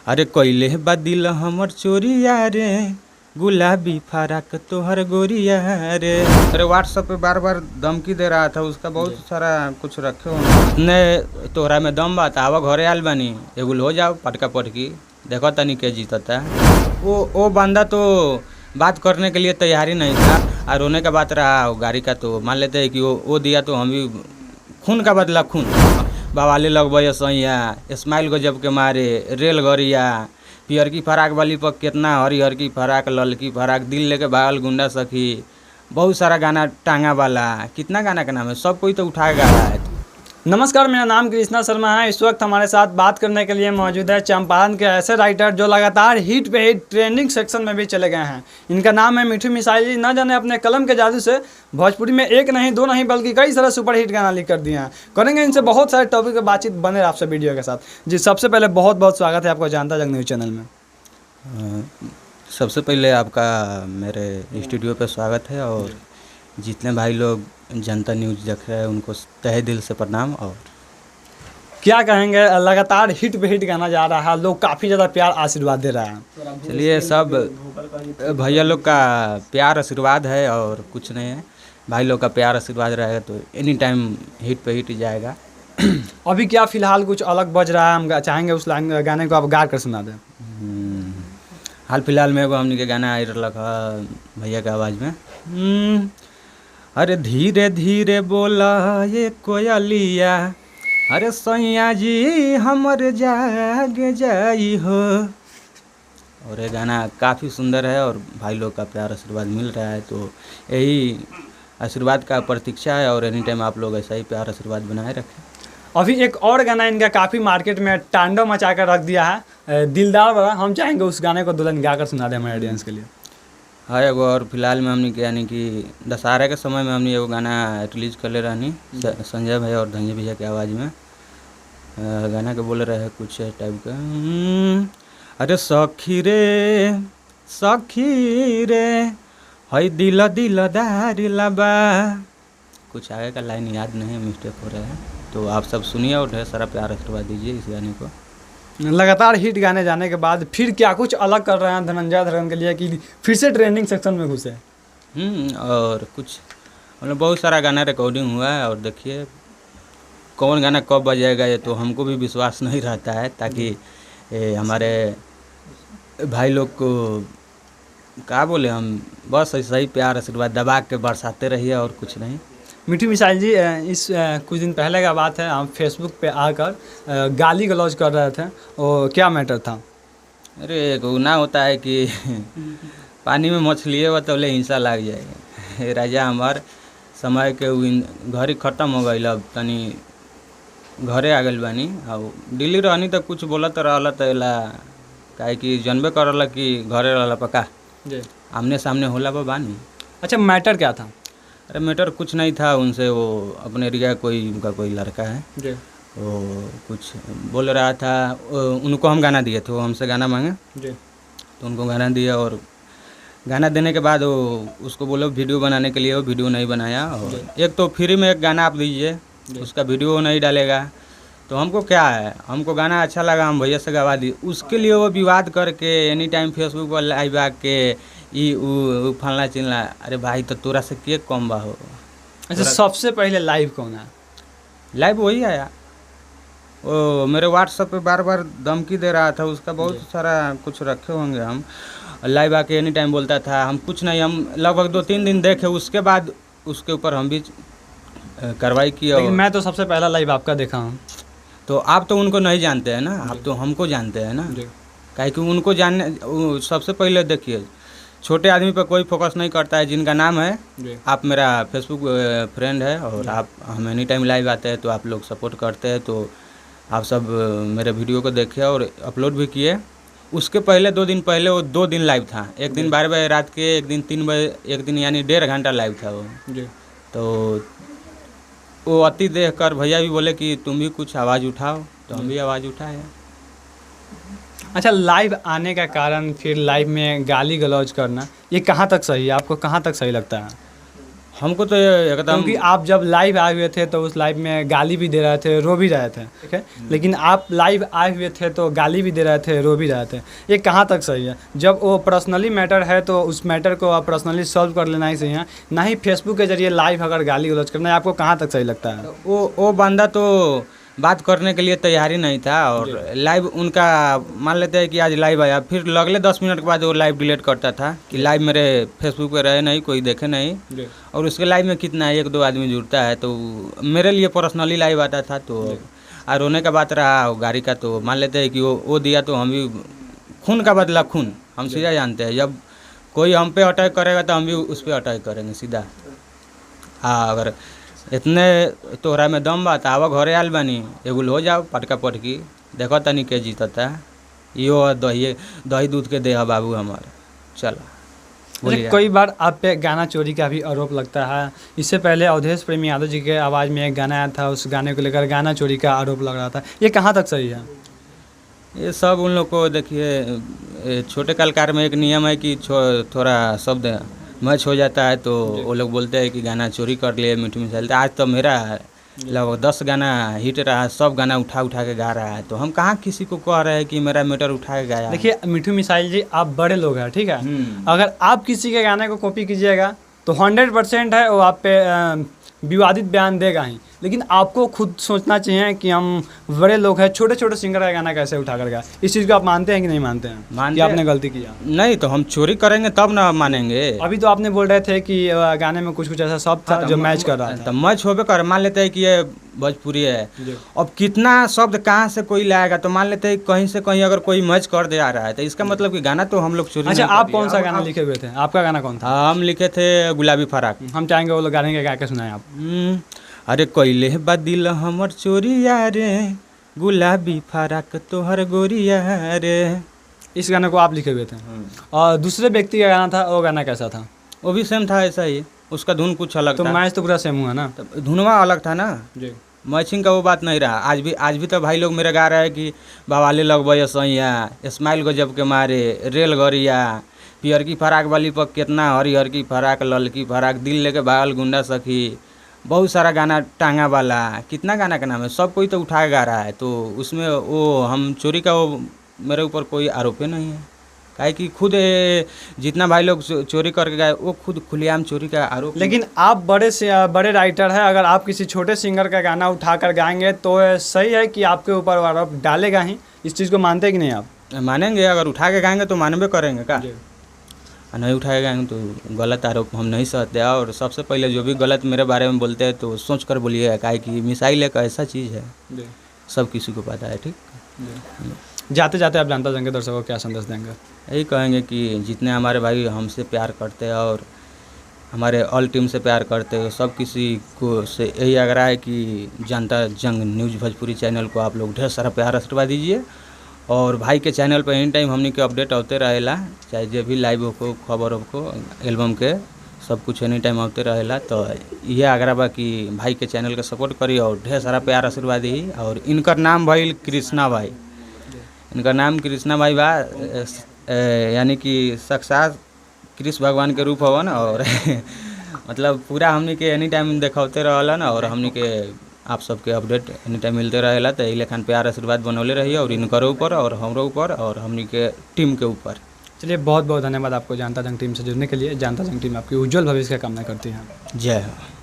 अरे कइले बा दिल हमर चोरिया रे, गुलाबी फराक तोहर गोरिया रे। अरे व्हाट्सएप पे बार बार धमकी दे रहा था, उसका बहुत सारा कुछ रखे हो ने तोहरा में दम बात आवा घरे आल बानी, एगो हो जाओ पटका पटकी देखो तनी के जीतता। वो बंदा तो बात करने के लिए तैयारी नहीं था, और रोने का बात रहा गाड़ी का तो मान लेते हैं कि वो दिया तो हम भी खून का बदला खून। बवाली लगबे सैया स्माइल गजब के मारे रेल गरिया, पियर की फराक वाली पर कितना हरिहर की फराक ललकी फराक, दिल लेके भागल गुंडा सखी, बहुत सारा गाना टांगा वाला, कितना गाना का नाम है, सब कोई तो उठा गा रहा है। नमस्कार, मेरा नाम कृष्णा शर्मा है। इस वक्त हमारे साथ बात करने के लिए मौजूद है चंपारण के ऐसे राइटर जो लगातार हिट पे हिट ट्रेंडिंग सेक्शन में भी चले गए हैं। इनका नाम है मिठू मिसाइल जी। न जाने अपने कलम के जादू से भोजपुरी में एक नहीं दो नहीं बल्कि कई सारे सुपर हिट गाना लिख कर दिए हैं। करेंगे इनसे बहुत सारे टॉपिक पर बातचीत, बने आपसे वीडियो के साथ। जी सबसे पहले बहुत बहुत स्वागत है आपको जनता जग न्यूज़ चैनल में। सबसे पहले आपका मेरे स्टूडियो पे स्वागत है, और जितने भाई लोग जनता न्यूज़ देख रहे हैं उनको तहे दिल से प्रणाम। और क्या कहेंगे, लगातार हिट पे हिट गाना जा रहा है, लोग काफ़ी ज़्यादा प्यार आशीर्वाद दे रहे हैं। चलिए, सब भैया लोग का प्यार आशीर्वाद है और कुछ नहीं है। भाई लोग का प्यार आशीर्वाद रहेगा तो एनी टाइम हिट पे हिट जाएगा। अभी क्या फिलहाल कुछ अलग बज रहा है, हम चाहेंगे उस गाने को आप गा कर सुना दें। हाल फिलहाल में एगो हमनी के गाना आई रहा भैया के आवाज़ में। अरे धीरे धीरे बोला ये कोयलिया, अरे सैया जी हमर जाग जाई हो। और ये गाना काफ़ी सुंदर है और भाई लोग का प्यार आशीर्वाद मिल रहा है, तो यही आशीर्वाद का प्रतीक्षा है, और एनी टाइम आप लोग ऐसा ही प्यार आशीर्वाद बनाए रखें। अभी एक और गाना इनका काफ़ी मार्केट में तांडव मचा कर रख दिया है, दिलदार वाला। हम चाहेंगे उस गाने को दुल्हन गा कर सुना दें हमारे ऑडियंस के लिए। हाँ, एगो और फिलहाल में हमने यानी कि दशहरा के समय में हमने एगो गाना रिलीज कर ले रहनी संजय भाई और धंजय भैया के आवाज़ में। गाना के बोले रहे कुछ टाइप का, अरे सखी रे हई दिल दिल दारी लबा, कुछ आगे का लाइन याद नहीं, मिस्टेक हो रहा है, तो आप सब सुनिए और ढेर सारा प्यार आशीर्वाद दीजिए इस गाने को। लगातार हिट गाने जाने के बाद फिर क्या कुछ अलग कर रहे हैं धनंजय धरन के लिए कि फिर से ट्रेंडिंग सेक्शन में घुसे? और कुछ मतलब बहुत सारा गाना रिकॉर्डिंग हुआ है, और देखिए कौन गाना कब बजाएगा ये तो हमको भी विश्वास नहीं रहता है, ताकि हमारे भाई लोग को क्या बोले, हम बस ऐसा ही प्यार आशीर्वाद दबा के बरसाते रहिए और कुछ नहीं। मिठू मिसाइल जी, इस कुछ दिन पहले का बात है, हम फेसबुक पे आकर गाली गलौज कर रहे थे, और क्या मैटर था? अरे गुनाह होता है कि पानी में मछली है तो हिंसा लग जाएगा। राजा हमार समय के घर ही खत्म हो गई, अब तनी घरे आ गई बानी। अब दिल्ली रहनी तो कुछ बोलत रहला तो काहे कि जनबे करला कि घरे रहला पका जी आमने सामने होला बानी। अच्छा, मैटर क्या था? अरे मैटर कुछ नहीं था उनसे, वो अपने एरिया उनका कोई लड़का है जी, वो कुछ बोल रहा था, उनको हम गाना दिए थे, वो हमसे गाना मांगे जी, तो उनको गाना दिया, और गाना देने के बाद वो उसको बोलो वीडियो बनाने के लिए, वो वीडियो नहीं बनाया। और एक तो फ्री में एक गाना आप दीजिए, उसका वीडियो वो नहीं डालेगा, तो हमको क्या है, हमको गाना अच्छा लगा, हम भैया से गवा दी, उसके लिए वो विवाद करके एनी टाइम फेसबुक पर लाइव आके ई फलना चिलना। अरे भाई तो तोरा से के कम बा हो। अच्छा, सबसे पहले लाइव कौन है? लाइव वही आया, वो मेरे व्हाट्सएप पे बार बार धमकी दे रहा था, उसका बहुत सारा कुछ रखे होंगे। हम लाइव आके एनी टाइम बोलता था, हम कुछ नहीं, हम लगभग 2-3 दिन देखे, उसके बाद उसके ऊपर हम भी कार्रवाई की। लेकिन मैं तो सबसे पहला लाइव आपका देखा हूँ। तो आप तो उनको नहीं जानते हैं ना, आप तो हमको जानते हैं ना, काहे कि उनको जानने सबसे पहले देखिए, छोटे आदमी पर कोई फोकस नहीं करता है। जिनका नाम है, आप मेरा फेसबुक फ्रेंड है, और आप हम एनी टाइम लाइव आते हैं तो आप लोग सपोर्ट करते हैं, तो आप सब मेरे वीडियो को देखे और अपलोड भी किए। उसके पहले 2 दिन पहले वो 2 दिन लाइव था, एक दिन 12 बजे रात के, एक दिन 3 बजे, एक दिन यानी 1.5 घंटा लाइव था वो। तो वो अति देख कर भैया भी बोले कि तुम भी कुछ आवाज़ उठाओ, तो हम भी आवाज़ उठाए। अच्छा, लाइव आने का कारण फिर लाइव में गाली गलौज करना, ये कहाँ तक सही है? आपको कहाँ तक सही लगता है? हमको तो ये एकदम क्योंकि आप जब लाइव आए हुए थे तो उस लाइव में गाली भी दे रहे थे, रो भी रहे थे, ठीक है, लेकिन आप लाइव आए हुए थे तो गाली भी दे रहे थे, रो भी रहे थे। ये कहाँ तक सही है? जब वो पर्सनली मैटर है तो उस मैटर को आप पर्सनली सॉल्व कर लेना ही सही है, ना ही फेसबुक के जरिए लाइव अगर गाली गलौज करना है। आपको कहाँ तक सही लगता है? वो बंदा तो बात करने के लिए तैयार ही नहीं था, और लाइव उनका मान लेते हैं कि आज लाइव आया, फिर अगले 10 मिनट के बाद वो लाइव डिलीट करता था कि लाइव मेरे फेसबुक पे रहे नहीं, कोई देखे नहीं। और उसके लाइव में कितना है, 1-2 आदमी जुड़ता है, तो मेरे लिए पर्सनली लाइव आता था। तो रोने का बात रहा गाड़ी का, तो मान लेते हैं कि वो दिया तो हम भी खून का बदला खून, हम सीधा जानते हैं। जब कोई हम पे अटैक करेगा तो हम भी उस पर अटैक करेंगे सीधा। हाँ, अगर इतने तोहरा में दम बात आवा घरे आल बानी, एगुल हो जाओ पटका पटकी, देखो तनी के जीतता। यो दही दूध के दे बाबू हमारे, चलो बोलिए। कई बार आप पे गाना चोरी का भी आरोप लगता है। इससे पहले अवधेश प्रेमी यादव जी के आवाज़ में एक गाना आया था, उस गाने को लेकर गाना चोरी का आरोप लग रहा था। ये कहाँ तक सही है? ये सब उन लोग को देखिए, छोटे कलाकार में एक नियम है कि थोड़ा शब्द मैच हो जाता है तो वो लोग बोलते हैं कि गाना चोरी कर लिए मिठू मिसाइल। तो आज तो मेरा लगभग 10 गाना हिट रहा है, सब गाना उठा के गा रहा है, तो हम कहाँ किसी को कह रहे हैं कि मेरा मैटर उठा के गाया। देखिए मिठू मिसाइल जी, आप बड़े लोग हैं, ठीक है, अगर आप किसी के गाने को कॉपी कीजिएगा तो 100% है वो आप पे विवादित बयान देगा ही। लेकिन आपको खुद सोचना चाहिए कि हम बड़े लोग हैं, छोटे छोटे सिंगर का गाना कैसे उठा कर गाए। इस चीज़ को आप मानते हैं कि नहीं मानते हैं? कि आपने गलती किया? नहीं, तो हम चोरी करेंगे तब ना मानेंगे। अभी तो आपने बोल रहे थे कि गाने में कुछ ऐसा शब्द था जो मैच कर रहा था। तो मैच होबे कर, मान लेते हैं कि ये भोजपुरी है, अब कितना शब्द कहाँ से कोई लाएगा, तो मान लेते हैं कहीं से कहीं अगर कोई मैच कर दे आ रहा है तो इसका मतलब कि गाना तो हम लोग चोरी। अच्छा, आप कौन सा गाना लिखे हुए थे? आपका गाना कौन था? हम लिखे थे गुलाबी फराक। हम चाहेंगे वो लोग गाने के गा के सुनाए आप। अरे कोइले बदिल हमर चोरिया रे, गुलाबी फराक तोहर गोरिया रे। इस गाने को आप लिखे हुए थे। और दूसरे व्यक्ति का गाना था, वो गाना कैसा था? वो भी सेम था, ऐसा ही, उसका धुन कुछ अलग तो था। मैच तो पूरा सेम हुआ ना? तो धुनवा अलग था ना जी। मैचिंग का वो बात नहीं रहा। आज भी तो भाई लोग मेरे गा रहे हैं कि बवाले लगबे सैया, स्माइल गजब के मारे, रेल गरिया, पियर की फराक वाली पर कितना, हरिहर की फराक, ललकी फराक, दिल लेके भागल गुंडा सखी, बहुत सारा गाना, टांगा वाला, कितना गाना का नाम है, सब कोई तो उठा के गा रहा है। तो उसमें वो हम चोरी का वो मेरे ऊपर कोई आरोप ही नहीं है, काहे कि खुद जितना भाई लोग चोरी करके गए वो खुद खुलेआम चोरी का आरोप। लेकिन आप बड़े राइटर हैं, अगर आप किसी छोटे सिंगर का गाना उठाकर गाएंगे तो सही है कि आपके ऊपर आरोप डालेगा ही। इस चीज़ को मानते हैं कि नहीं आप? मानेंगे, अगर उठा के गाएंगे तो मानबे करेंगे का, नहीं उठाए गाएंगे तो गलत आरोप हम नहीं सहते। और सबसे पहले जो भी गलत मेरे बारे में बोलते हैं तो सोच कर बोलिए, काहे कि मिसाइल एक ऐसा चीज़ है सब किसी को पता है। ठीक, जाते जाते आप जानता जाएंगे दर्शकों को क्या संदेश देंगे? यही कहेंगे कि जितने हमारे भाई हमसे प्यार करते हैं और हमारे ऑल टीम से प्यार करते हैं, सब किसी को से यही आग्रह है कि जनता जंग न्यूज़ भोजपुरी चैनल को आप लोग ढेर सारा प्यार आशीर्वाद दीजिए। और भाई के चैनल पर एनी टाइम हमनी के अपडेट होते रहेला, चाहे जो भी लाइव हो, खबर हो, एल्बम के सब कुछ एनी टाइम आते रहेला। तो ये आग्रह बा कि भाई के चैनल के सपोर्ट करी और ढेर सारा प्यार आशीर्वाद दी। और इनकर नाम भाई कृष्णा भाई, इनका नाम कृष्णा भाई बा, यानी कि साक्षात कृष्ण भगवान के रूप हवन। और मतलब पूरा हमनी के एनी टाइम दिखाते रहलन और हमनी के आप सबके अपडेट एनी टाइम मिलते रहेला। तो यही लेखन प्यार आशीर्वाद बनौले रहिए और इनकर ऊपर और हमरो ऊपर और हमनी के टीम के ऊपर। चलिए, बहुत बहुत धन्यवाद आपको जनता जंग टीम से जुड़ने के लिए। जनता जंग टीम आपकी उज्जवल भविष्य की कामना करती है। जय हो।